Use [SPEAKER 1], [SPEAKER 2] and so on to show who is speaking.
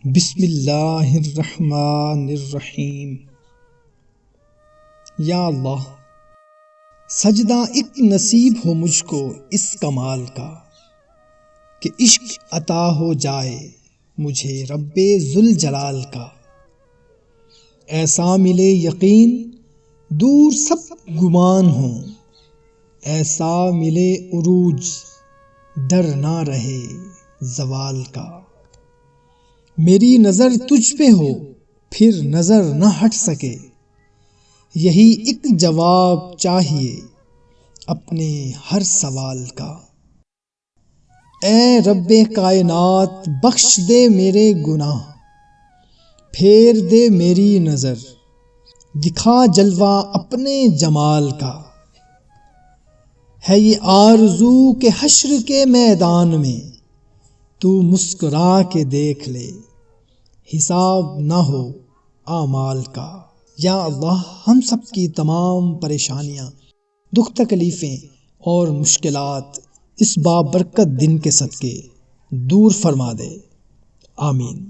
[SPEAKER 1] بسم اللہ الرحمن الرحیم۔ یا اللہ، سجدہ ایک نصیب ہو مجھ کو اس کمال کا، کہ عشق عطا ہو جائے مجھے رب ذوالجلال کا۔ ایسا ملے یقین دور سب گمان ہوں، ایسا ملے عروج ڈر نہ رہے زوال کا۔ میری نظر تجھ پہ ہو پھر نظر نہ ہٹ سکے، یہی ایک جواب چاہیے اپنے ہر سوال کا۔ اے رب کائنات بخش دے میرے گناہ، پھیر دے میری نظر، دکھا جلوہ اپنے جمال کا۔ ہے یہ آرزو کہ حشر کے میدان میں تو مسکرا کے دیکھ لے، حساب نہ ہو اعمال کا۔ یا اللہ، ہم سب کی تمام پریشانیاں، دکھ تکلیفیں اور مشکلات اس بابرکت دن کے صدقے دور فرما دے، آمین۔